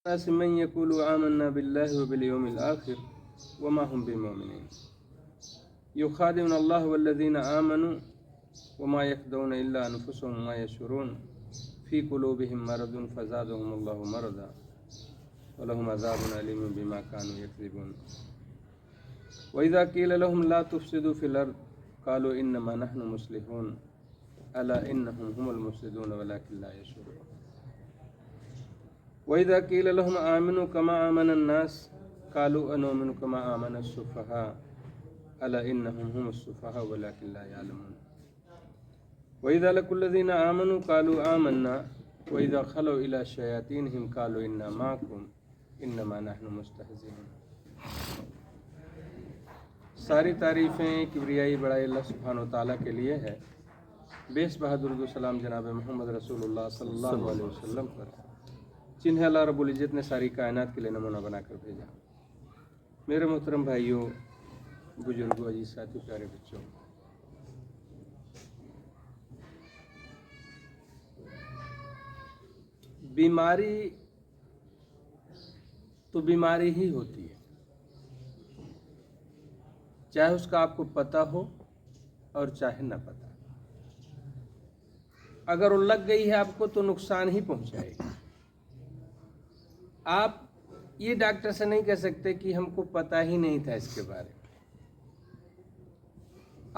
الناس من يقول آمنا بالله وباليوم الآخر وما هم بمؤمنين يخادعون الله والذين آمنوا وما يخدعون إلا أنفسهم وما يشعرون في قلوبهم مرض فزادهم الله مرضا ولهم عذاب أليم بما كانوا يكذبون وإذا قيل لهم لا تفسدوا في الأرض قالوا إنما نحن مصلحون ألا إنهم هم المفسدون ولكن لا يشعرون وإذا قيل لهم آمنوا كما آمن الناس قالوا أنؤمن كما آمن السفهاء ألا إنهم هم السفهاء ولكن لا يعلمون وإذا لقوا الذين آمنوا قالوا آمنا وإذا خلوا إلى شياطينهم قالوا إنا معكم إنما نحن مستهزئون. ساری تعریفیں کبریائی بڑائی اللہ سبحانہ وتعالیٰ کے لیے ہے. بیس بہادر درود و سلام جناب محمد رسول اللہ صلی اللہ علیہ وسلم پر جنہیں اللہ رب العزت نے ساری کائنات کے لیے نمونہ بنا کر بھیجا. میرے محترم بھائیوں، بزرگوں، عزیز ساتھیوں، پیارے بچوں، بیماری تو بیماری ہی ہوتی ہے، چاہے اس کا آپ کو پتہ ہو اور چاہے نہ پتہ. اگر وہ لگ گئی ہے آپ کو تو نقصان ہی پہنچائے گی. آپ یہ ڈاکٹر سے نہیں کہہ سکتے کہ ہم کو پتہ ہی نہیں تھا اس کے بارے میں.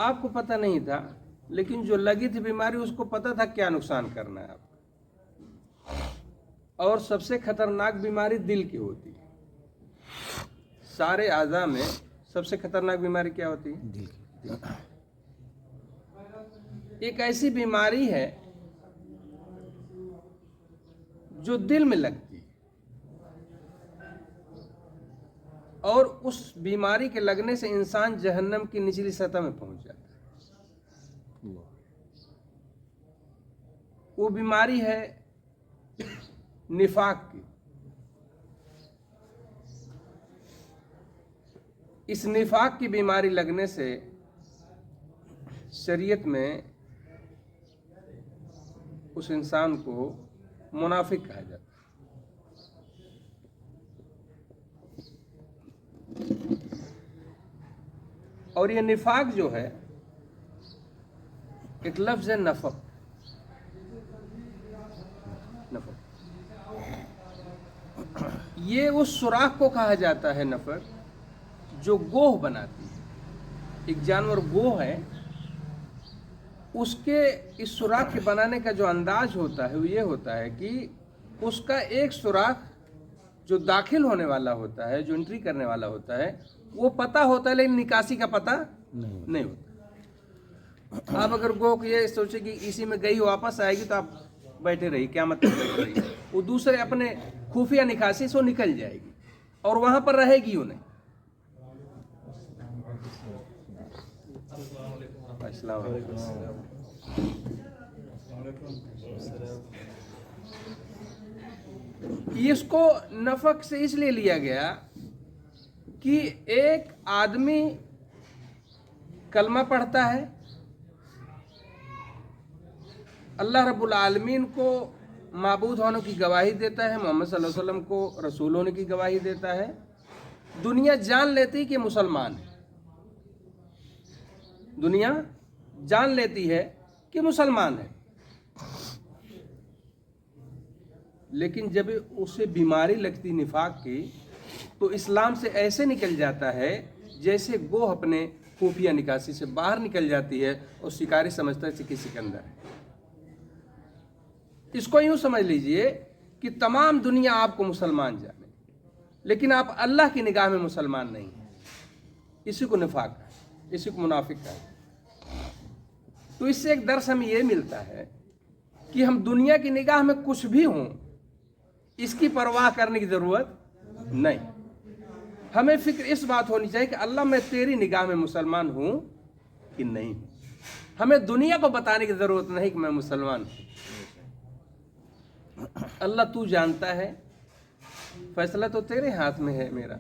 آپ کو پتہ نہیں تھا، لیکن جو لگی تھی بیماری اس کو پتہ تھا کیا نقصان کرنا ہے آپ کو. اور سب سے خطرناک بیماری دل کی ہوتی ہے. سارے اعضاء میں سب سے خطرناک بیماری کیا ہوتی ہے؟ دل کی. ایک ایسی بیماری ہے جو دل میں لگتی ہے، اور اس بیماری کے لگنے سے انسان جہنم کی نچلی سطح میں پہنچ جاتا ہے. وہ بیماری ہے نفاق کی. اس نفاق کی بیماری لگنے سے شریعت میں اس انسان کو منافق کہا جاتا ہے. اور یہ نفاق جو ہے ایک لفظ ہے نفق. یہ اس سوراخ کو کہا جاتا ہے نفق جو گوہ بناتی ہے. ایک جانور گوہ ہے، اس کے اس سوراخ کے بنانے کا جو انداز ہوتا ہے وہ یہ ہوتا ہے کہ اس کا ایک سوراخ جو داخل ہونے والا ہوتا ہے، جو انٹری کرنے والا ہوتا ہے، وہ پتہ ہوتا ہے لیکن نکاسی کا پتہ نہیں ہوتا. آپ اگر گوہ کو یہ سوچے کہ اسی میں گئی واپس آئے گی تو آپ بیٹھے رہی، قیامت تک بیٹھے رہی، وہ دوسرے اپنے خفیہ نکاسی سے نکل جائے گی اور وہاں پر رہے گی انہیں. السلام علیکم. اس کو نفق سے اس لیے لیا گیا کہ ایک آدمی کلمہ پڑھتا ہے، اللہ رب العالمین کو معبود ہونے کی گواہی دیتا ہے، محمد صلی اللہ علیہ وسلم کو رسول ہونے کی گواہی دیتا ہے، دنیا جان لیتی کہ مسلمان ہے. دنیا جان لیتی ہے کہ مسلمان ہے، لیکن جب اسے بیماری لگتی نفاق کی تو اسلام سے ایسے نکل جاتا ہے جیسے گوہ اپنے خفیہ نکاسی سے باہر نکل جاتی ہے اور شکاری سمجھتا ہے کہ سکندر ہے. اس کو یوں سمجھ لیجئے کہ تمام دنیا آپ کو مسلمان جانے، لیکن آپ اللہ کی نگاہ میں مسلمان نہیں ہیں. اسی کو نفاق ہے، اسی کو منافق ہے. تو اس سے ایک درس ہمیں یہ ملتا ہے کہ ہم دنیا کی نگاہ میں کچھ بھی ہوں، اس کی پرواہ کرنے کی ضرورت نہیں. ہمیں فکر اس بات ہونی چاہیے کہ اللہ میں تیری نگاہ میں مسلمان ہوں کہ نہیں ہوں. ہمیں دنیا کو بتانے کی ضرورت نہیں کہ میں مسلمان ہوں. اللہ تو جانتا ہے، فیصلہ تو تیرے ہاتھ میں ہے. میرا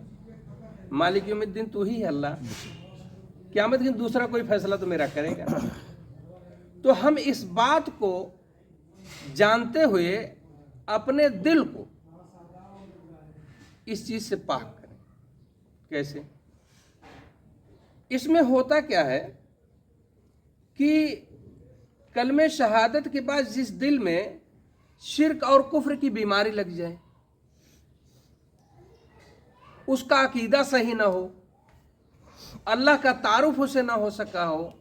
مالک یوم الدین تو ہی ہے اللہ. قیامت کے دن دوسرا کوئی فیصلہ تو میرا کرے گا. تو ہم اس بات کو جانتے ہوئے اپنے دل کو इस चीज से पाक करें। कैसे? इसमें होता क्या है कि कलमे शहादत के बाद जिस दिल में शिर्क और कुफ्र की बीमारी लग जाए, उसका अकीदा सही ना हो, अल्लाह का तारुफ उसे ना हो सका हो,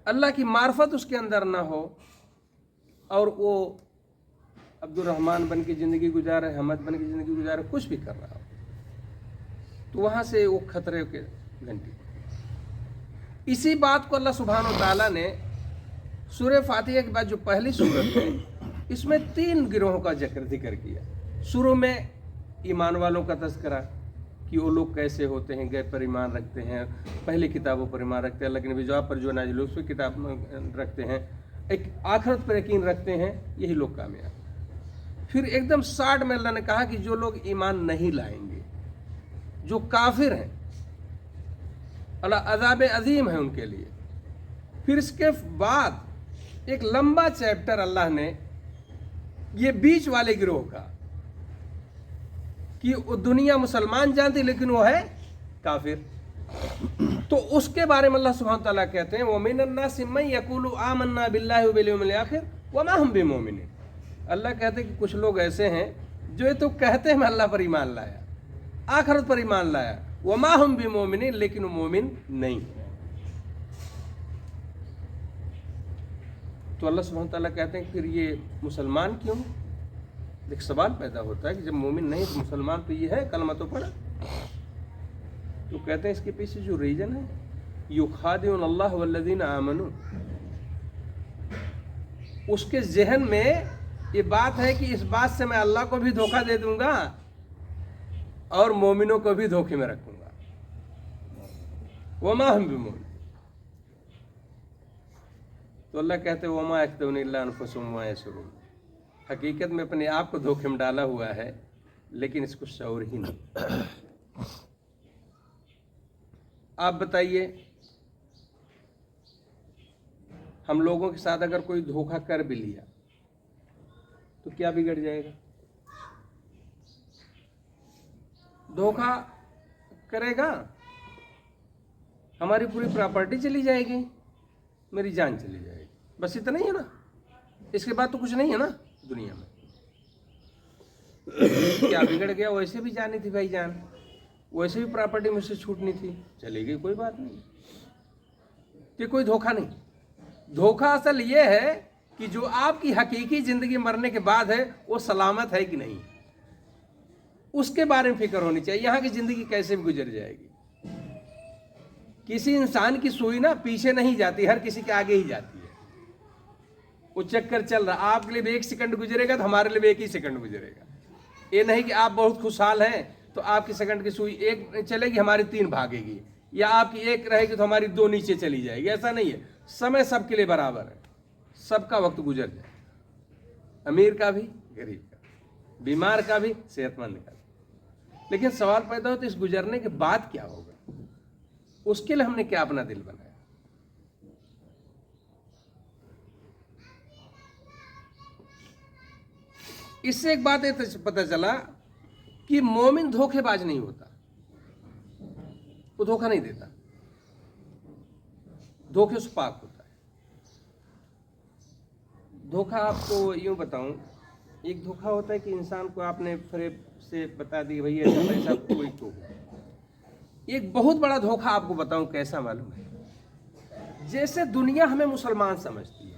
अल्लाह की मार्फत उसके अंदर ना हो, और वो अब्दुल रहमान बन की ज़िंदगी गुजारे, हमद बन की ज़िंदगी गुजारे, कुछ भी कर रहा हो, तो वहाँ से वो खतरे के घंटी। इसी बात को अल्लाह सुब्हानहू व तआला ने सूरह फातिहा के बाद जो पहली सूरत है, इसमें 3 गिरोहों का जिक्र किया। शुरू में ईमान वालों का तज़किरा कि वो लोग कैसे होते हैं, गैब पर ईमान रखते हैं, पहली किताबों पर ईमान रखते हैं, अल्लाह के नबी जवाब पर जो नाज़िल उस पर किताब रखते हैं, एक आखिरत पर यकीन रखते हैं, यही लोग कामयाब। फिर एकदम 60 में अल्लाह ने कहा कि जो लोग ईमान नहीं लाएंगे, जो काफिर हैं, अल्लाह अज़ाब अजीम है उनके लिए। फिर इसके बाद एक लंबा चैप्टर अल्लाह ने ये बीच वाले गिरोह का, कि वो दुनिया मुसलमान जानती लेकिन वो है काफिर, तो उसके बारे में अल्लाह सुब्हानहू व तआला कहते हैं वमिनन नासि मन यक़ूलु आमन्ना बिल्लाहि व बिल यौमिल आखिर व मा हुम बिमुमिनीन। अल्लाह कहते हैं कि कुछ लोग ऐसे हैं जो ये तो कहते हैं मैं अल्लाह पर ईमान लाया, आखिरत पर ईमान लाया, व मा हुम बिमुमिनीन, लेकिन वो मोमिन नहीं। तो अल्लाह सुब्हानहू व तआला कहते हैं फिर ये मुसलमान क्यों? एक सवाल पैदा होता है कि जब मोमिन नहीं तो मुसलमान तो ये है, कलमा तो पढ़ा। तो कहते हैं इसके पीछे जो रीजन है, युखादिउन अल्लाह वल्लज़ीना आमनू, उसके जहन में ये बात है कि इस बात से मैं अल्लाह को भी धोखा दे दूंगा और मोमिनों को भी धोखे में रखूंगा। वमा हम बिमुमिन, तो अल्लाह कहते हैं वमा यख्दऊन इल्ला अनफुसहुम वमा यशऊरून, हकीकत में अपने आप को धोखे में डाला हुआ है लेकिन इसको शऊर ही नहीं। आप बताइए, हम लोगों के साथ अगर कोई धोखा कर भी लिया तो क्या बिगड़ जाएगा? धोखा करेगा, हमारी पूरी प्रॉपर्टी चली जाएगी, मेरी जान चली जाएगी, बस इतना ही है ना, इसके बाद तो कुछ नहीं है ना दुनिया में। क्या बिगड़ गया? वैसे भी जानी थी भाई जान, वैसे भी प्रॉपर्टी मुझसे छूटनी थी, चली गई, कोई बात नहीं। ये कोई धोखा नहीं। धोखा असल ये है कि जो आपकी हकीकी जिंदगी मरने के बाद है वो सलामत है कि नहीं, उसके बारे में फिक्र होनी चाहिए। यहाँ की जिंदगी कैसे भी गुजर जाएगी। किसी इंसान की सुई ना पीछे नहीं जाती, हर किसी के आगे ही जाती है। वो चक्कर चल रहा, आपके लिए भी 1 सेकंड गुजरेगा तो हमारे लिए भी 1 ही सेकंड गुजरेगा। ये नहीं कि आप बहुत खुशहाल हैं तो आपकी सेकंड की सुई 1 चलेगी, हमारी 3 भागेगी, या आपकी 1 रहेगी तो हमारी 2 नीचे चली जाएगी। ऐसा नहीं है, समय सबके लिए बराबर है, सबका वक्त गुजर जाए, अमीर का भी, गरीब का, बीमार का भी, सेहतमंद का भी। लेकिन सवाल पैदा होता है इस गुजरने के बाद क्या होगा, उसके लिए हमने क्या अपना दिल बनाया। इससे एक बात पता चला कि मोमिन धोखेबाज नहीं होता, वो धोखा नहीं देता, धोखे से पाक होता है। धोखा आपको यूं बताऊं, एक धोखा होता है कि इंसान को आपने फरेब से बता दी भाई ऐसा वैसा कोई तो। एक बहुत बड़ा धोखा आपको बताऊं कैसा मालूम है, जैसे दुनिया हमें मुसलमान समझती है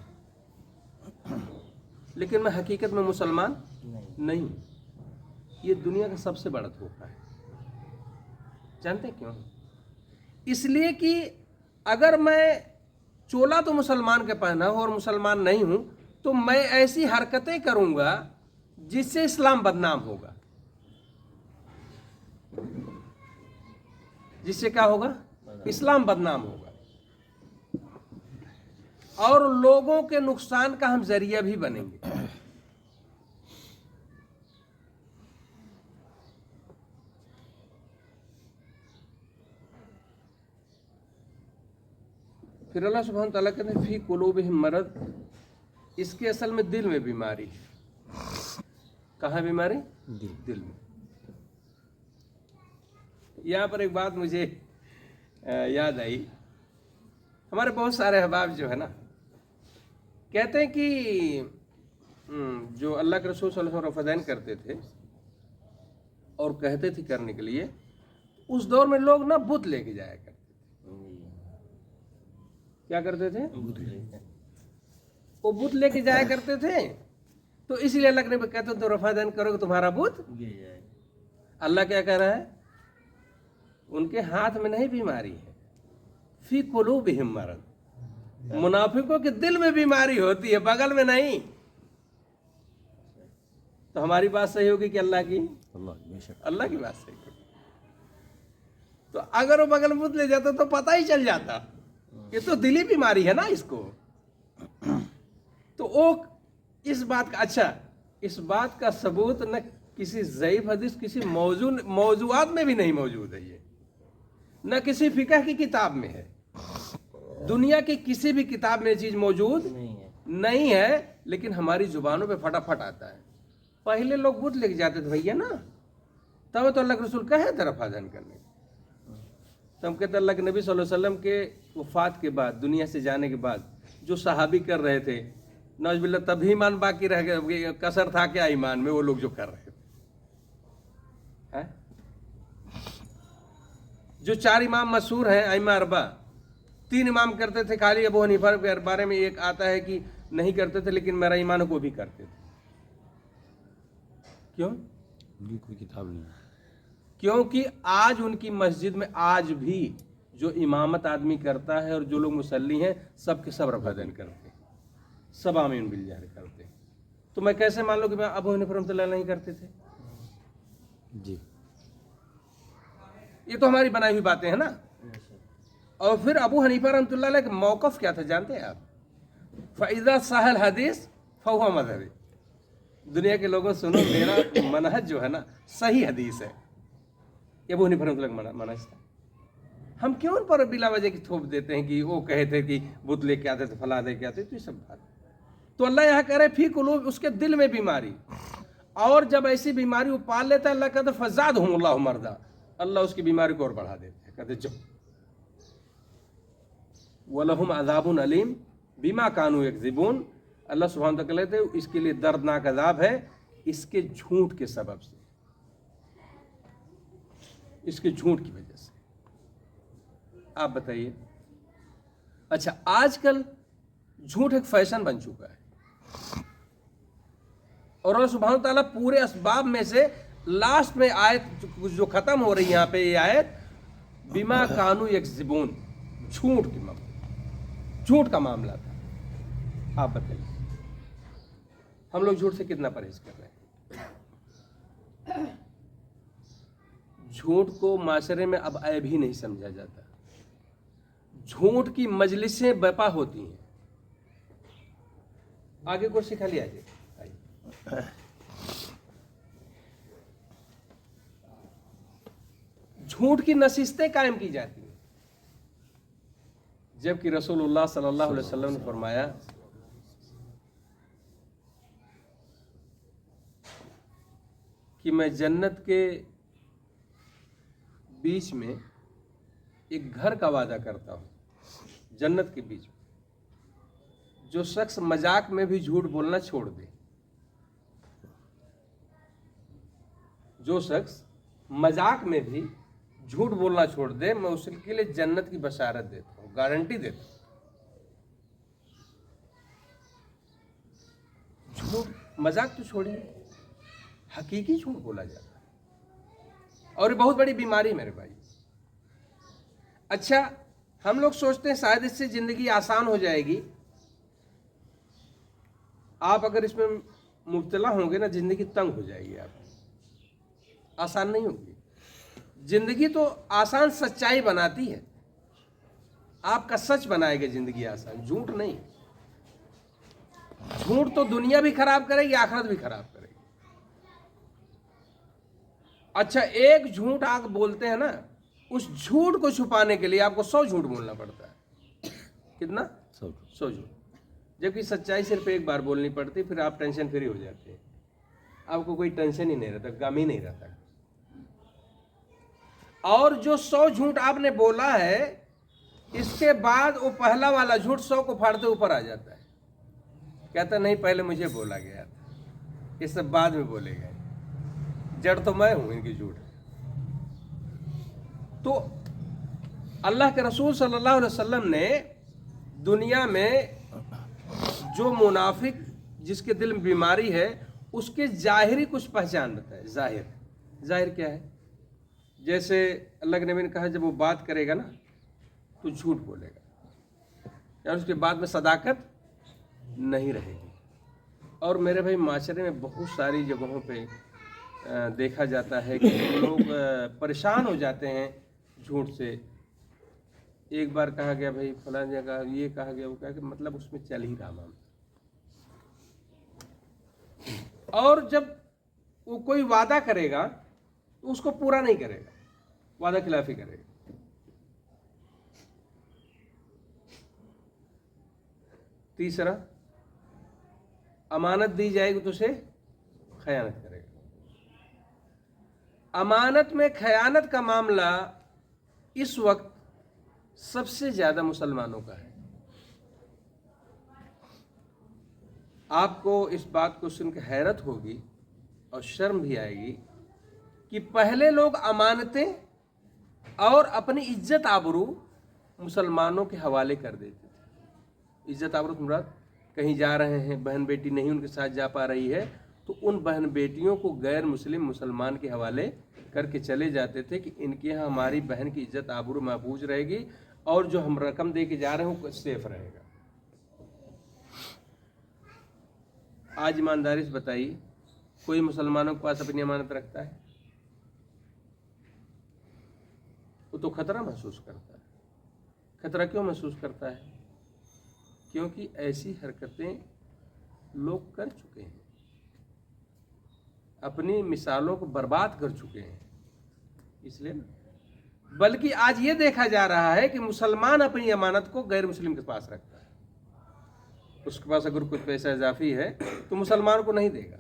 लेकिन मैं हकीकत में मुसलमान नहीं। ये दुनिया का सबसे बड़ा धोखा है। जानते हैं क्यों? इसलिए कि अगर मैं चोला तो मुसलमान के पहना हूं और मुसलमान नहीं हूं तो मैं ऐसी हरकतें करूंगा जिससे इस्लाम बदनाम होगा। जिससे क्या होगा? इस्लाम बदनाम होगा और लोगों के नुकसान का हम जरिया भी बनेंगे। फिर अल्लाह सुब्हानहू तआला कहते हैं फी कुलूबिहिम मरद, इसके असल में दिल में बीमारी है। کہاں بیماری؟ دل میں. یہاں پر ایک بات مجھے یاد آئی. ہمارے بہت سارے احباب جو ہے نا کہتے ہیں کہ جو اللہ کے رسول صلی اللہ علیہ وسلم رفع کرتے تھے اور کہتے تھے کرنے کے لیے، اس دور میں لوگ نا بت لے کے جایا کرتے تھے. کیا کرتے تھے؟ وہ بت لے کے جایا کرتے تھے. تو اسی لیے اللہ نے کہتے تو رفع کرو گے تمہارا بت. اللہ کیا کہہ رہا ہے؟ ان کے ہاتھ میں نہیں بیماری ہے، فی قلوبہم مرض. منافقوں کے دل میں بیماری ہوتی ہے، بغل میں نہیں. تو ہماری بات صحیح ہوگی کہ اللہ کی؟ اللہ کی بات صحیح ہوگی. تو اگر وہ بغل میں بت لے جاتا تو پتہ ہی چل جاتا، یہ تو دلی بیماری ہے نا اس کو. تو وہ اس بات کا اس بات کا ثبوت نہ کسی ضعیف حدیث، کسی موضوعات میں بھی نہیں موجود ہے. یہ نہ کسی فقہ کی کتاب میں ہے، دنیا کی کسی بھی کتاب میں یہ چیز موجود نہیں ہے. لیکن ہماری زبانوں پہ فٹافٹ آتا ہے. پہلے لوگ بت لے کے جاتے تھے بھیا نا، تب تو اللہ کے رسول کہے تھے رفع کرنے. تو ہم کہتے اللہ کے نبی صلی اللہ علیہ وسلم کے وفات کے بعد، دنیا سے جانے کے بعد جو صحابی کر رہے تھے، نعوذ باللہ تب ہی ایمان باقی رہ گیا. کسر تھا کیا ایمان میں وہ لوگ جو کر رہے تھے؟ جو 4 امام مشہور ہیں ائمہ اربعہ، 3 امام کرتے تھے. خالی ابو حنیفہ کے بارے میں ایک آتا ہے کہ نہیں کرتے تھے، لیکن میرا ایمان کو بھی کرتے تھے. کیوں؟ ان کی کوئی کتاب نہیں ہے. کیونکہ آج ان کی مسجد میں آج بھی جو امامت آدمی کرتا ہے اور جو لوگ مصلی ہیں سب کے سب رفع کرتے ہیں، سب آمین بالجہر کرتے ہیں. تو میں کیسے مان لوں کہ ابو حنیفہ رحمۃ اللہ نہیں کرتے تھے؟ جی یہ تو ہماری بنائی ہوئی باتیں ہیں نا. اور پھر ابو حنیفہ رحمۃ اللہ علیہ کا موقف کیا تھا جانتے ہیں آپ؟ فَإِذَا صَحَّ الْحَدِيثُ فَهُوَ مَذْهَبِي. دنیا کے لوگوں سنو، میرا منہج جو ہے نا صحیح حدیث ہے. یہ ابو حنیفہ رحمۃ اللہ کا منہج تھا. ہم کیوں ان پر بلا وجہ کی تھوپ دیتے ہیں کہ وہ کہے تھے کہ بت لے کے آتے تھے، فلاں لے کے آتے تھے؟ تو یہ سب بات. تو اللہ یہاں کہہ رہے فی قلوب، اس کے دل میں بیماری. اور جب ایسی بیماری وہ پال لیتا ہے، اللہ کہتا ہے فزادہم اللہ مرضا، اللہ اس کی بیماری کو اور بڑھا دیتے ہیں. کہتے جو وَلَهُمْ عَذَابٌ عَلِيمٌ بِمَا كَانُوا يَكْذِبُونَ. اللہ سبحانہ وتعالیٰ کہتے ہیں اس کے لیے دردناک عذاب ہے اس کے جھوٹ کے سبب سے، اس کے جھوٹ کی وجہ سے. آپ بتائیے. اچھا، آج کل جھوٹ ایک فیشن بن چکا ہے، اور اللہ سبحانہ وتعالیٰ پورے اسباب میں سے لاسٹ میں آیت جو ختم ہو رہی ہے یہاں پہ یہ آیت بما کانوا یکذبون، جھوٹ کا معاملہ تھا. آپ بتائیے ہم لوگ جھوٹ سے کتنا پرہیز کر رہے ہیں؟ جھوٹ کو معاشرے میں اب عیب ہی نہیں سمجھا جاتا. جھوٹ کی مجلسیں برپا ہوتی ہیں. آگے کو سکھا لیا جائے. جھوٹ کی نشستیں قائم کی جاتی ہیں، جبکہ رسول اللہ صلی اللہ علیہ وسلم نے فرمایا کہ میں جنت کے بیچ میں ایک گھر کا وعدہ کرتا ہوں. جنت کے بیچ میں جو شخص مذاق میں بھی جھوٹ بولنا چھوڑ دے، جو شخص مذاق میں بھی جھوٹ بولنا چھوڑ دے، میں اس کے لیے جنت کی بشارت دیتا ہوں، گارنٹی دیتا ہوں. جھوٹ مذاق تو چھوڑیے، حقیقی جھوٹ بولا جاتا ہے، اور یہ بہت بڑی بیماری میرے بھائی. اچھا، ہم لوگ سوچتے ہیں شاید اس سے زندگی آسان ہو جائے گی. آپ اگر اس میں مبتلا ہوں گے نا، زندگی تنگ ہو جائے گی. آپ آسان نہیں ہوگی زندگی. تو آسان سچائی بناتی ہے، آپ کا سچ بنائے گا زندگی آسان، جھوٹ نہیں. جھوٹ تو دنیا بھی خراب کرے گی، آخرت بھی خراب کرے گی. اچھا، ایک جھوٹ آپ بولتے ہیں نا، اس جھوٹ کو چھپانے کے لیے آپ کو 100 جھوٹ بولنا پڑتا ہے. کتنا؟ 100 جھوٹ. جبکہ سچائی صرف ایک بار بولنی پڑتی، پھر آپ ٹینشن فری ہو جاتے ہیں. आपको कोई टेंशन ही नहीं रहता, गम ही नहीं रहता। और जो 100 झूठ आपने बोला है, इसके बाद वो पहला वाला झूठ 100 को फाड़ते ऊपर आ जाता है। कहता नहीं पहले मुझे बोला गया था, ये सब बाद में बोले गए, जड़ तो मैं हूं इनकी झूठ। तो अल्लाह के रसूल सल्लल्लाहु अलैहि वसल्लम ने दुनिया में जो मुनाफिक जिसके दिल में बीमारी है उसके जाहिरी कुछ पहचान बताए। जाहिर क्या है? जैसे अल्लाह के नबी ने कहा जब वो बात करेगा ना तो झूठ बोलेगा, या उसके बाद में सदाकत नहीं रहेगी। और मेरे भाई माशरे में बहुत सारी जगहों पे देखा जाता है कि लोग परेशान हो जाते हैं झूठ से। एक बार कहा गया भाई फलां जगह ये कहा गया, वो कहा कि मतलब उसमें चल ही रहा मामला। और जब वो कोई वादा करेगा तो उसको पूरा नहीं करेगा, वादा खिलाफी करेगा। तीसरा, अमानत दी जाएगी तो उसे खयानत करेगा। अमानत में खयानत का मामला इस वक्त सबसे ज्यादा मुसलमानों का है। आपको इस बात को सुनकर हैरत होगी और शर्म भी आएगी कि पहले लोग अमानतें और अपनी इज्जत आबरू मुसलमानों के हवाले कर देते थे। इज्जत आबरू मुराद, कहीं जा रहे हैं, बहन बेटी नहीं उनके साथ जा पा रही है, तो उन बहन बेटियों को गैर मुस्लिम मुसलमान के हवाले करके चले जाते थे कि इनके यहाँ हमारी बहन की इज्जत आबरू महफूज रहेगी और जो हम रकम दे के जा रहे हैं वो सेफ रहेगा। आज ईमानदारी से बताइए, कोई मुसलमानों के पास अपनी अमानत रखता है? वो तो खतरा महसूस करता है। खतरा क्यों महसूस करता है? क्योंकि ऐसी हरकतें लोग कर चुके हैं, अपनी मिसालों को बर्बाद कर चुके हैं, इसलिए ना। बल्कि आज ये देखा जा रहा है कि मुसलमान अपनी अमानत को गैर मुस्लिम के पास रखता है। उसके पास अगर कुछ पैसा इजाफी है तो मुसलमान को नहीं देगा,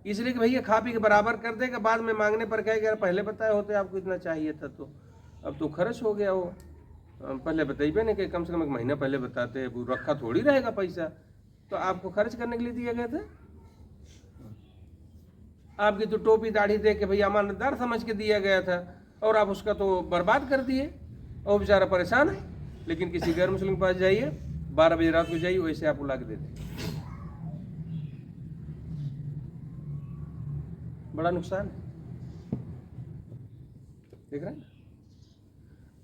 इसलिए कि भैया खा पी के बराबर कर देगा, बाद में मांगने पर कहेगा यार पहले बताए होते आपको इतना चाहिए था, तो अब तो खर्च हो गया, वो पहले बताइए नहीं कि कम से कम एक महीना पहले बताते, वो रखा थोड़ी रहेगा पैसा, तो आपको खर्च करने के लिए दिया गया था। आपकी तो टोपी दाढ़ी दे के भैया अमानतदार समझ के दिया गया था और आप उसका तो बर्बाद कर दिए और बेचारा परेशान है। लेकिन किसी गैर मुस्लिम के पास जाइए, 12 बजे रात को जाइए, वैसे आप ला के दे दें। बड़ा नुकसान है, देख रहे हैं।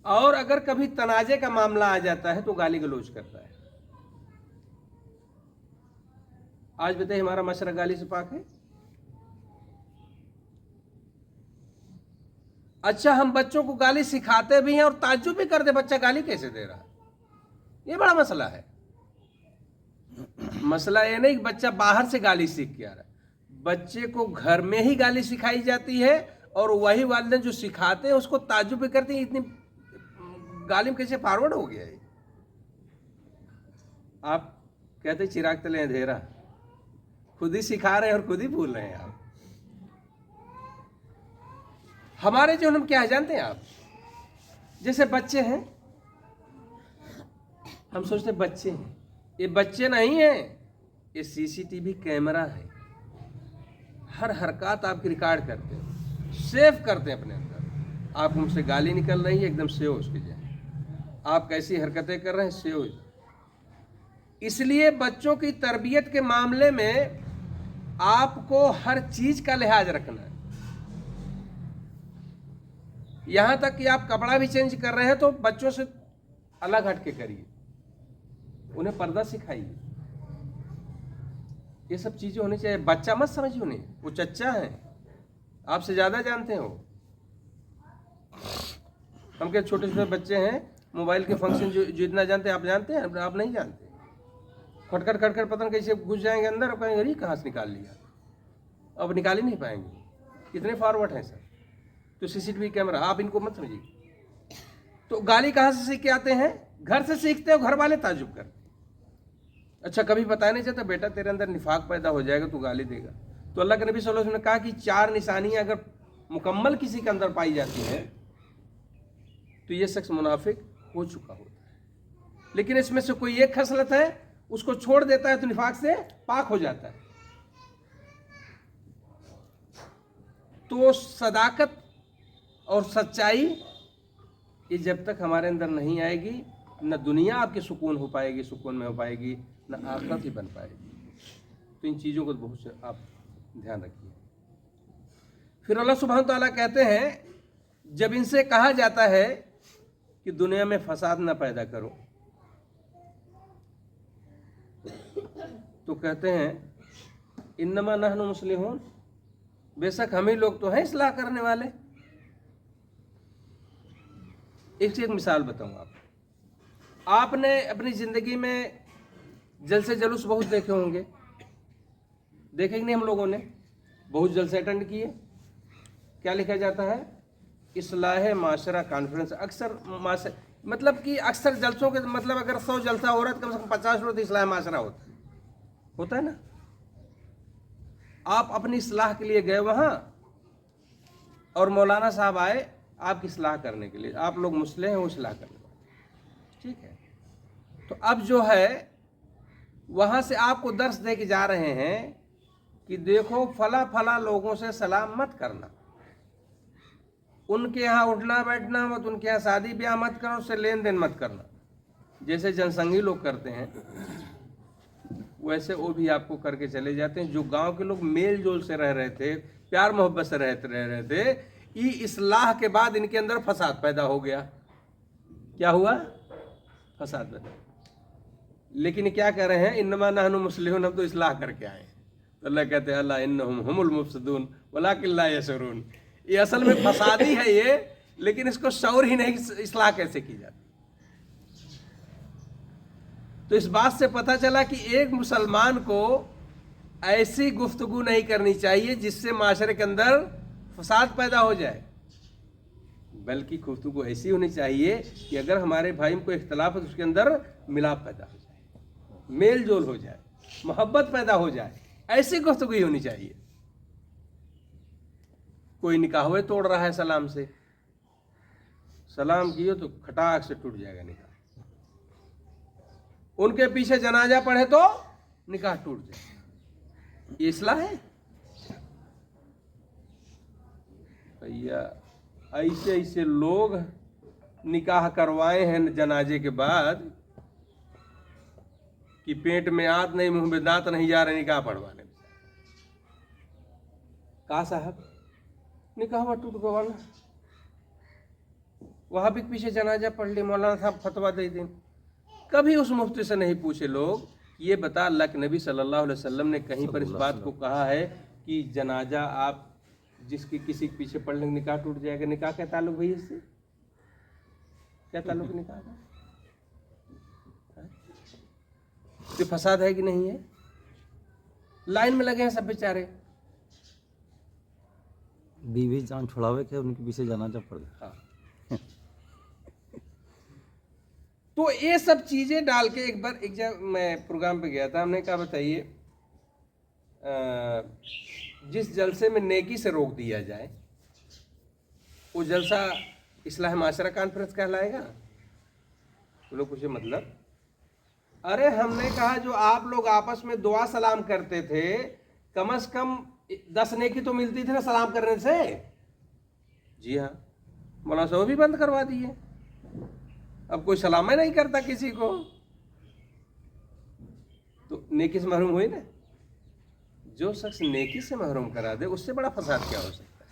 और अगर कभी तनाजे का मामला आ जाता है तो गाली गलौज करता है। आज बताइए हमारा मशरा गाली से पाक है? अच्छा, हम बच्चों को गाली सिखाते भी हैं और ताज्जुब भी करते बच्चा गाली कैसे दे रहा है। ये बड़ा मसला है। मसला ये नहीं कि बच्चा बाहर से गाली सीख के आ रहा है, बच्चे को घर में ही गाली सिखाई जाती है और वही वालिदैन जो सिखाते हैं उसको ताज्जुब भी करते हैं, इतनी गाली में कैसे फॉरवर्ड हो गया है। आप कहते चिराग तले अंधेरा, खुद ही सिखा रहे हैं और खुद ही भूल रहे हैं आप। हमारे जो हम क्या है जानते हैं आप? जैसे बच्चे हैं, हम सोचते बच्चे हैं, ये बच्चे नहीं हैं, ये सीसीटीवी कैमरा है। हर हरकत आपकी रिकॉर्ड करते हैं, सेव करते हैं अपने अंदर। आप मुझसे गाली निकल रही है, एकदम सेव उसकी जाए, आप कैसी हरकतें कर रहे हैं सेव। इसलिए बच्चों की तरबियत के मामले में आपको हर चीज का लिहाज रखना है। यहां तक कि आप कपड़ा भी चेंज कर रहे हैं तो बच्चों से अलग हट के करिए, उन्हें पर्दा सिखाइए। ये सब चीजें होनी चाहिए। बच्चा मत समझिए उन्हें, वो चच्चा है, आपसे ज्यादा जानते हैं वो। हम के छोटे छोटे बच्चे हैं, मोबाइल के फंक्शन जो इतना जानते हैं, आप जानते हैं? आप नहीं जानते। खटखट खटखट पता नहीं कैसे घुस जाएंगे अंदर और कहेंगे अरे कहाँ से निकाल लिया, अब निकाल ही नहीं पाएंगे, इतने फॉरवर्ड हैं सर। तो सीसीटीवी कैमरा, आप इनको मत समझिए। तो गाली कहाँ से सीख के आते हैं? घर से सीखते हो, घर वाले ताजुब करते। अच्छा, कभी बताया नहीं चाहता बेटा तेरे अंदर निफाक पैदा हो जाएगा, तू गाली देगा। तो अल्लाह के नबी सल्लल्लाहु अलैहि वसल्लम ने कहा कि 4 निशानियां अगर मुकम्मल किसी के अंदर पाई जाती हैं तो ये शख्स मुनाफिक हो चुका होता है। लेकिन इसमें से कोई एक खसलत है, उसको छोड़ देता है तो निफाक से पाक हो जाता है। तो सदाकत और सच्चाई ये जब तक हमारे अंदर नहीं आएगी, न दुनिया आपकी सुकून हो पाएगी, सुकून में हो पाएगी, न आखिरत ही बन पाएगी। तो इन चीज़ों को बहुत से आप ध्यान रखिए। फिर अल्लाह सुब्हानहू व तआला कहते हैं, जब इनसे कहा जाता है कि दुनिया में फसाद न पैदा करो, तो कहते हैं इन्नमा नहनु मुस्लिहून, बेशक हम ही लोग तो हैं इस्लाह करने वाले। एक मिसाल बताऊंगा आपको। आपने अपनी ज़िंदगी में जलसे जलूस बहुत देखे होंगे, देखे कि नहीं? हम लोगों ने बहुत जलसे अटेंड किए। क्या लिखा जाता है? इस्लाह माशरा कॉन्फ्रेंस। अक्सर मतलब कि अक्सर जलसों के मतलब अगर 100 जलसा हो रहा है तो कम से कम 50 लोग इस्लाह माशरा होता है ना। आप अपनी इस्लाह के लिए गए वहाँ और मौलाना साहब आए आपकी इस्लाह करने के लिए। आप लोग मुस्लिम हैं, वो इस्लाह करने वाले, ठीक है। तो अब जो है वहाँ से आपको दर्स दे के जा रहे हैं कि देखो फला फला लोगों से सलाम मत करना, उनके यहाँ उठना बैठना मत, उनके यहाँ शादी ब्याह मत करो, उससे लेन देन मत करना। जैसे जनसंघी लोग करते हैं वैसे वो भी आपको करके चले जाते हैं। जो गांव के लोग मेल जोल से रह रहे थे, प्यार मोहब्बत से रह रहे थे, ये इस्लाह के बाद इनके अंदर फसाद पैदा हो गया। क्या हुआ? फसाद पैदा। लेकिन क्या कह रहे हैं? इन्नमा नहनु मुस्लिहून, हम तो इस्लाह करके आए। तो अल्लाह कहते हैं अल्लाह इन्नहुम हुमुल मुफसिदून वलाकिन ला यशऊरून। ये असल में फसादी है ये, लेकिन इसको शऊर ही नहीं इस्लाह कैसे की जाती। तो इस बात से पता चला कि एक मुसलमान को ऐसी गुफ्तगू नहीं करनी चाहिए जिससे माशरे के अंदर फसाद पैदा हो जाए, बल्कि गुफ्तगू ऐसी होनी चाहिए कि अगर हमारे भाई में कोई इख्तलाफ है तो उसके अंदर मिलाप पैदा हो जाए, मेल जोल हो जाए, मोहब्बत पैदा हो जाए। ऐसी गुफ्तगू ही होनी चाहिए। कोई निकाह तोड़ रहा है सलाम से, सलाम किए तो खटाक से टूट जाएगा निकाह। उनके पीछे जनाजा पढ़े तो निकाह टूट जाए। ये इस्लाह है? भैया ऐसे ऐसे लोग निकाह करवाए हैं जनाजे के बाद कि पेट में आंत नहीं, मुंह में दांत नहीं जा रहे निकाह पढ़वाने। कहा साहब निकाह टूट गवाना, वहां भी पीछे जनाजा पढ़ ले, मौलाना साहब फतवा दे दें। कभी उस मुफ्ती से नहीं पूछे लोग, ये बता अल्लाह के नबी सल्लल्लाहु अलैहि वसल्लम ने कहीं पर इस बात को कहा है कि जनाजा आप जिसकी किसी के पीछे पढ़ लेंगे निकाह टूट जाएगा? निकाह क्या ताल्लुक भैया इससे? क्या ताल्लुक निकाह का? तो फसाद है कि नहीं है? लाइन में लगे हैं सब बेचारे। बीवी जान छुड़ावे के उनके पीछे जनाजा पड़ गया। हाँ। तो ये सब चीजें डाल के एक बार एक जगह मैं प्रोग्राम पे गया था, हमने कहा बताइए जिस जलसे में नेकी से रोक दिया जाए वो जलसा इस्लाह माशरा कॉन्फ्रेंस कहलाएगा? तो लोग पूछे मतलब? अरे हमने कहा जो आप लोग आपस में दुआ सलाम करते थे, कम से कम 10 नेकी तो मिलती थी ना सलाम करने से। जी हाँ, मौलाना साहब भी बंद करवा दिए। अब कोई सलाम ही नहीं करता किसी को, तो नेकी से महरूम हुई ना। जो शख्स नेकी से महरूम करा दे उससे बड़ा फसाद क्या हो सकता है?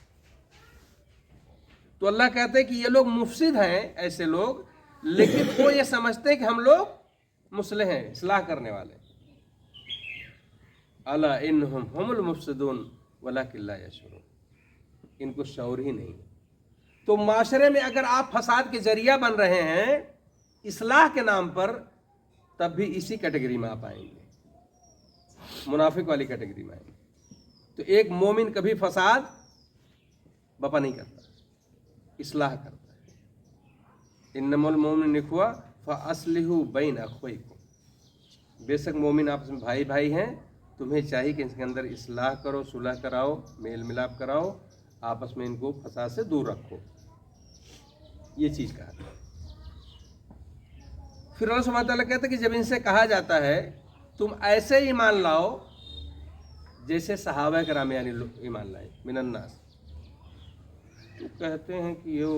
तो अल्लाह कहते हैं कि ये लोग मुफसिद हैं ऐसे लोग, लेकिन वो ये समझते हैं कि हम लोग मुस्लिह हैं, इस्लाह करने वाले। अला इन्नहुम हुमुल मुफसिदून वलाकिन ला यशऊरून। इनको शऊर ही नहीं। तो माशरे में अगर आप फसाद के जरिया बन रहे हैं इस्लाह के नाम पर, तब भी इसी कैटेगरी में आप आएंगे, मुनाफिक वाली कैटेगरी में आएंगे। तो एक मोमिन कभी फसाद बपा नहीं करता, इस्लाह करता है। इन्नमल मोमिन इख्वा फ़अस्लिहू बैन अख़वैकुम। बेशक मोमिन आपस में भाई भाई हैं, तुम्हें चाहिए कि इसके अंदर इस्लाह करो, सुलह कराओ, मेल मिलाप कराओ, आपस में इनको फसाद से दूर रखो। ये चीज़ कहा था। फिर अल्लाह सुब्हानहू व तआला कहते कि जब इनसे कहा जाता है तुम ऐसे ईमान लाओ जैसे सहाबा किराम यानी ईमान लाए मिनन्नास, तो कहते हैं कि यो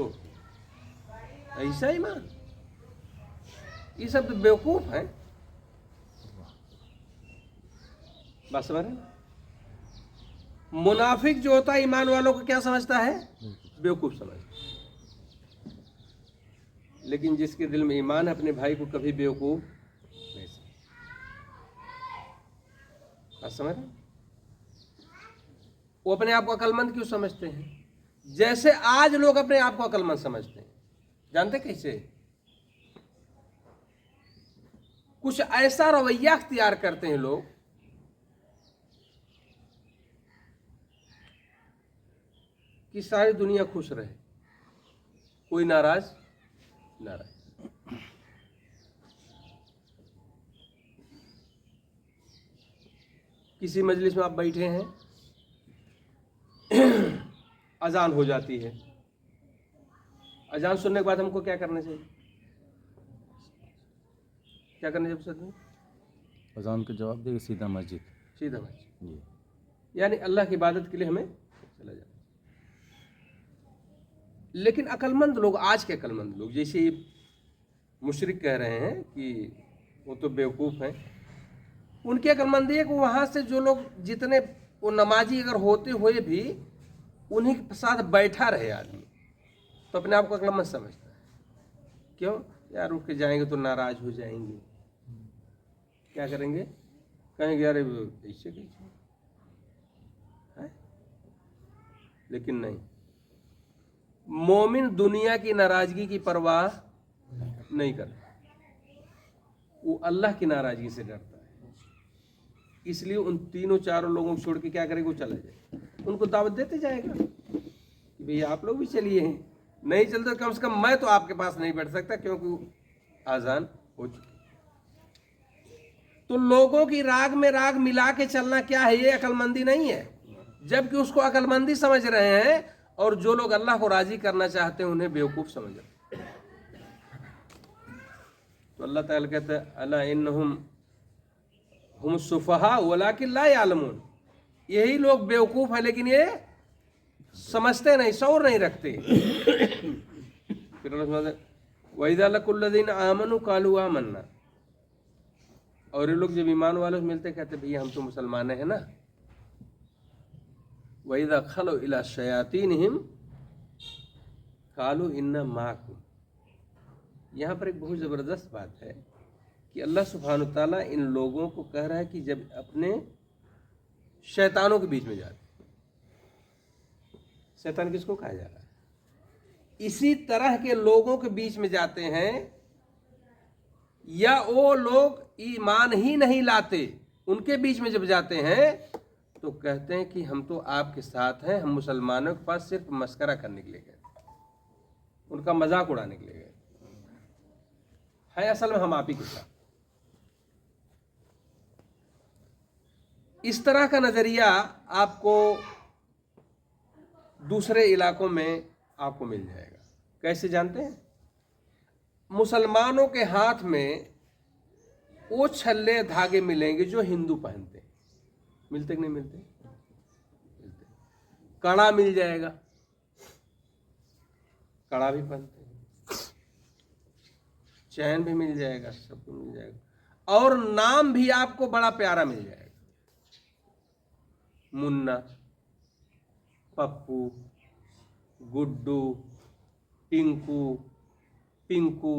ऐसा ईमान, ये सब तो बेवकूफ़ हैं। बात समझ रहे हैं? मुनाफिक जो होता है ईमान वालों को क्या समझता है? बेवकूफ़ समझता है। लेकिन जिसके दिल में ईमान है अपने भाई को कभी बेवकूफ़ नहीं समझता। बात समझ रहे हैं? वो अपने आप को अक्लमंद क्यों समझते हैं? जैसे आज लोग अपने आप को अक्लमंद समझते हैं। जानते कैसे? कुछ ऐसा रवैया अख्तियार करते हैं लोग कि सारी दुनिया खुश रहे, कोई नाराज ना रहे। किसी मजलिस में आप बैठे हैं, अजान हो जाती है, अजान सुनने के बाद हमको क्या करना चाहिए? क्या करना चाहिए सर? अजान का जवाब देगा सीधा मस्जिद। सीधा मस्जिद, जी। यानी अल्लाह की इबादत के लिए हमें चला जाना। लेकिन अक्लमंद लोग, आज के अक्लमंद लोग, जैसे मुशरिक कह रहे हैं कि वो तो बेवकूफ़ हैं, उनकी अक्लमंदी है कि वहाँ से जो लोग जितने वो नमाजी अगर होते हुए भी उन्हीं के साथ बैठा रहे आदमी, तो अपने आप को अक्लमंद समझता है। क्यों? यार उठ के जाएंगे तो नाराज हो जाएंगे, क्या करेंगे? कहेंगे यार ऐसे कैसे है? लेकिन नहीं, मोमिन दुनिया की नाराजगी की परवाह नहीं करता, वो अल्लाह की नाराजगी से डरता है। इसलिए उन तीनों चारों लोगों को छोड़ के क्या करेगा? वो चला जाए, उनको दावत देते जाएगा कि भैया आप लोग भी चलिए, नहीं चलते तो कम से कम मैं तो आपके पास नहीं बैठ सकता, क्योंकि आजान हो चुकी। तो लोगों की राग में राग मिला के चलना क्या है? ये अक्लमंदी नहीं है, जबकि उसको अक्लमंदी समझ रहे हैं, और जो लोग अल्लाह को राजी करना चाहते हैं उन्हें बेवकूफ़ समझ रहे हैं। तो अल्लाह ताला कहता है अला इन्नहुम हुम सुफहा वलाकिन ला यालमून, यही लोग बेवकूफ़ हैं लेकिन ये समझते नहीं, शऊर नहीं रखते। फिर वइज़ा लक़ुल लज़ीना आमनू क़ालू आमन्ना, और ये लोग जब ईमान वालों से मिलते कहते भैया हम तो मुसलमान हैं ना। वइज़ा खलू इला शयातीनिहिम क़ालू इन्ना माअकुम। यहाँ पर एक बहुत ज़बरदस्त बात है कि अल्लाह सुब्हानहू तआला इन लोगों को कह रहा है कि जब अपने शैतानों के बीच में जाते, शैतान किसको कहा जा रहा है? इसी तरह के लोगों के बीच में जाते हैं, या वो लोग ईमान ही नहीं लाते, उनके बीच में जब जाते हैं तो कहते हैं कि हम तो आपके साथ हैं, हम मुसलमानों के पास सिर्फ मस्करा करने के लिए गए, उनका मजाक उड़ाने के लिए गए हैं, असल में हम आप ही के साथ। इस तरह का नज़रिया आपको दूसरे इलाकों में आपको मिल जाएगा। कैसे जानते हैं? मुसलमानों के हाथ में वो छल्ले धागे मिलेंगे जो हिंदू पहनते हैं। मिलते कि नहीं मिलते? मिलते। कड़ा मिल जाएगा, कड़ा भी पहनते हैं, चैन भी मिल जाएगा, सब कुछ मिल जाएगा, और नाम भी आपको बड़ा प्यारा मिल जाएगा, मुन्ना, पप्पू, गुड्डू, टिंकू, पिंकू।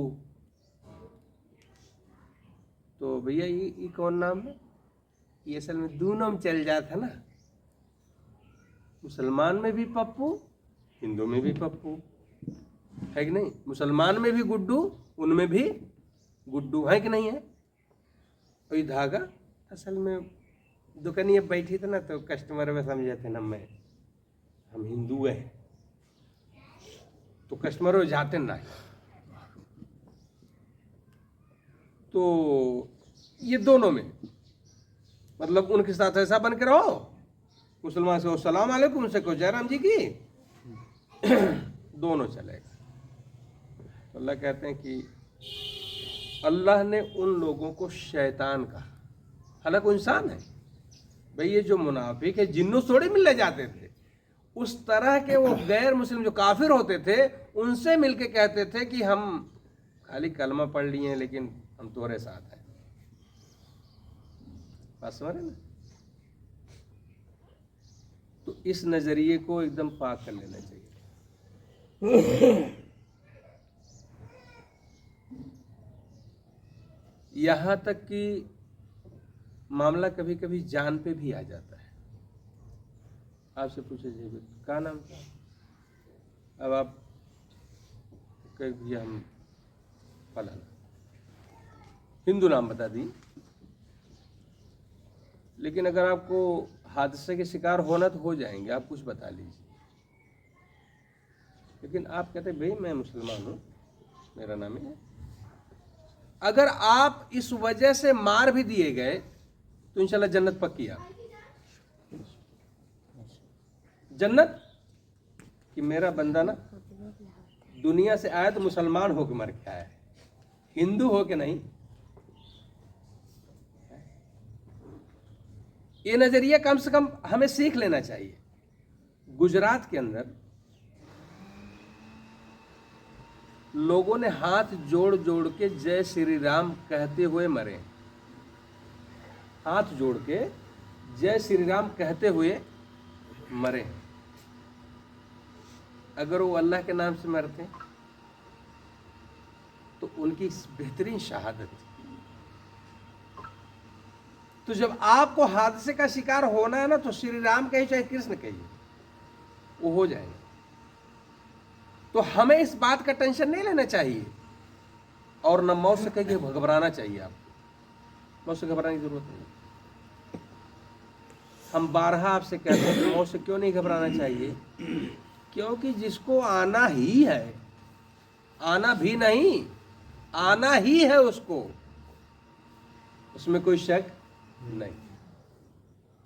तो भैया ये कौन नाम है? ये असल में दो नाम चल जाता ना, मुसलमान में भी पप्पू, हिंदू में भी पप्पू, है कि नहीं? मुसलमान में भी गुड्डू, उनमें भी गुड्डू, है कि नहीं है? और ये धागा असल में दुकानिया बैठी थी ना, तो कस्टमर में समझे थे ना हम हिंदू हैं, तो कस्टमर जाते ना। तो ये दोनों में मतलब उनके साथ ऐसा बन के रहो, मुसलमान से अस्सलाम वालेकुम, उनसे कहो जयराम जी की, दोनों चलेगा। तो अल्लाह कहते हैं कि अल्लाह ने उन लोगों को शैतान कहा, हालांकि इंसान है भाई। ये जो मुनाफिक है जिन्नों थोड़े मिलने जाते थे, उस तरह के वो गैर मुस्लिम जो काफिर होते थे उनसे मिलके कहते थे कि हम खाली कलमा पढ़ लिए हैं लेकिन हम तुम्हारे साथ हैं। बात समझ रहे ना? तो इस नजरिए को एकदम पाक कर लेना चाहिए। यहां तक कि मामला कभी कभी जान पे भी आ जाता है। आपसे पूछे जी क्या नाम था, अब आप कह दिया हम फलाना, हिंदू नाम बता दी, लेकिन अगर आपको हादसे के शिकार होना तो हो जाएंगे, आप कुछ बता लीजिए। लेकिन आप कहते भाई मैं मुसलमान हूं, मेरा नाम है। अगर आप इस वजह से मार भी दिए गए तो इंशाल्लाह जन्नत पक्की है। जन्नत कि मेरा बंदा ना दुनिया से आया तो मुसलमान होकर मर के आया है, हिंदू हो के नहीं। ये नजरिया कम से कम हमें सीख लेना चाहिए। गुजरात के अंदर लोगों ने हाथ जोड़ जोड़ के जय श्री राम कहते हुए मरे, हाथ जोड़ के जय श्री राम कहते हुए मरे। अगर वो अल्लाह के नाम से मरते तो उनकी बेहतरीन शहादत थी। तो जब आपको हादसे का शिकार होना है ना तो श्री राम कहिए चाहे कृष्ण कहिए, वो हो जाएगा। तो हमें इस बात का टेंशन नहीं लेना चाहिए और न मौत से कहिए घबराना चाहिए। आपको मौत से घबराने की जरूरत नहीं। हम बारहा आपसे कहते हैं कि मौत से क्यों नहीं घबराना चाहिए, क्योंकि जिसको आना ही है, आना भी नहीं आना ही है उसको, उसमें कोई शक नहीं।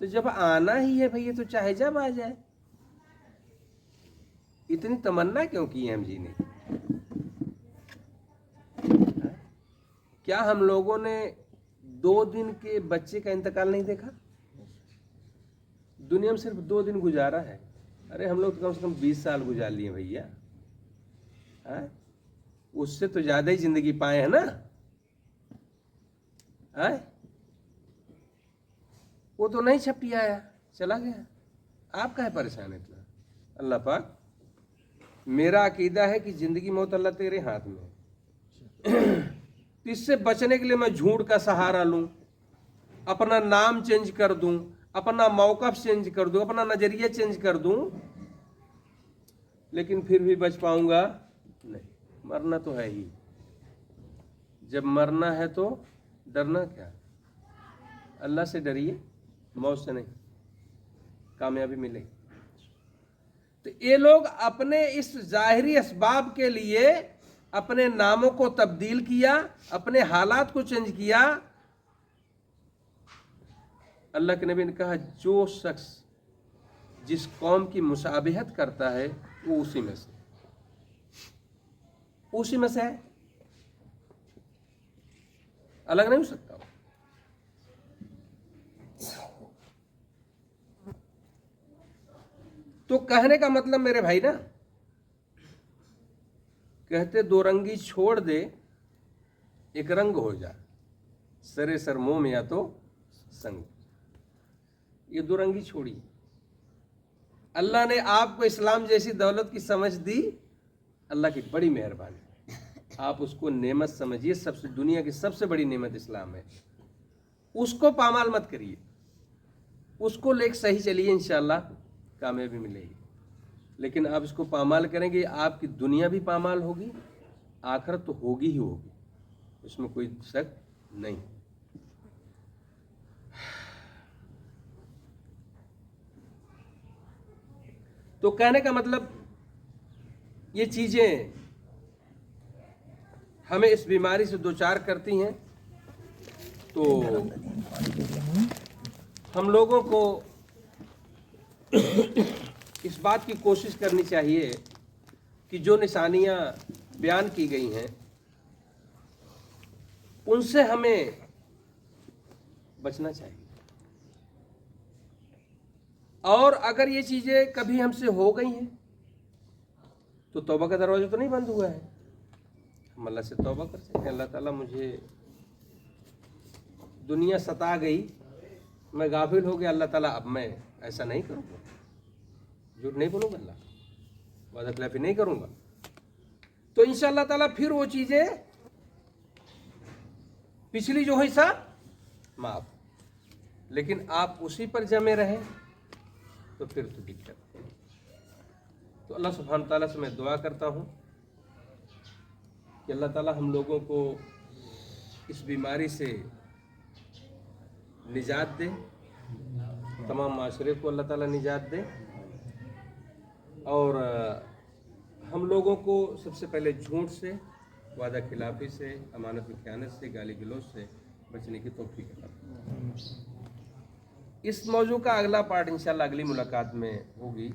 तो जब आना ही है भैया तो चाहे जब आ जाए। इतनी तमन्ना क्यों की है हम जी ने? क्या हम लोगों ने 2 दिन के बच्चे का इंतकाल नहीं देखा? दुनिया में सिर्फ 2 दिन गुजारा है। अरे हम लोग तो कम से कम 20 साल गुजार लिए भैया, उससे तो ज्यादा ही जिंदगी पाए हैं ना। वो तो नहीं छपटी आया, चला गया। आप काहे परेशान इतना? अल्लाह पाक, मेरा अकीदा है कि जिंदगी मौत अल्लाह तेरे हाथ में है। इससे बचने के लिए मैं झूठ का सहारा लूं, अपना नाम चेंज कर दूं, अपना मौका चेंज कर दूं, अपना नजरिया चेंज कर दूं, लेकिन फिर भी बच पाऊंगा नहीं। मरना तो है ही। जब मरना है तो डरना क्या? अल्लाह से डरिए, मौत से नहीं। कामयाबी मिलेगी। तो ये लोग अपने इस जाहिरी असबाब के लिए अपने नामों को तब्दील किया, अपने हालात को चेंज किया। अल्लाह के नबी ने कहा जो शख्स जिस कौम की मुशाबिहत करता है वो उसी में से है, अलग नहीं हो सकता। तो कहने का मतलब मेरे भाई ना, कहते 2 रंगी छोड़ दे एक रंग हो जा, सरे सर मोम या तो संग। ये 2 रंगी छोड़ी। अल्लाह ने आपको इस्लाम जैसी दौलत की समझ दी, अल्लाह की बड़ी मेहरबानी। आप उसको नेमत समझिए, सबसे दुनिया की सबसे बड़ी नेमत इस्लाम है। उसको पामाल मत करिए, उसको लेकर सही चलिए, इंशाअल्लाह कामयाबी मिलेगी। लेकिन आप इसको पामाल करेंगे, आपकी दुनिया भी पामाल होगी, आखिरत तो होगी ही होगी, उसमें कोई शक नहीं। तो कहने का मतलब ये चीजें हमें इस बीमारी से 2 चार करती हैं। तो ہم لوگوں کو اس بات کی کوشش کرنی چاہیے کہ جو نشانیاں بیان کی گئی ہیں ان سے ہمیں بچنا چاہیے، اور اگر یہ چیزیں کبھی ہم سے ہو گئی ہیں تو توبہ کا دروازہ تو نہیں بند ہوا ہے، ہم اللہ سے توبہ کر سکتے ہیں۔ اللہ تعالیٰ مجھے دنیا ستا گئی، میں غافل ہو گیا، اللہ تعالیٰ اب میں ایسا نہیں کروں گا، جھوٹ نہیں بولوں گا، اللہ وعدہ خلافی نہیں کروں گا، تو انشاءاللہ تعالیٰ پھر وہ چیزیں پچھلی جو ہوئی سب معاف، لیکن آپ اسی پر جمے رہیں تو پھر تو دقت۔ تو اللہ سبحانہ تعالیٰ سے میں دعا کرتا ہوں کہ اللہ تعالیٰ ہم لوگوں کو اس بیماری سے نجات دے، تمام معاشرے کو اللہ تعالیٰ نجات دے، اور ہم لوگوں کو سب سے پہلے جھوٹ سے، وعدہ خلافی سے، امانت میں خیانت سے، گالی گلوچ سے بچنے کی توفیق عطا فرمائے۔ اس موضوع کا اگلا پارٹ انشاءاللہ اگلی ملاقات میں ہوگی۔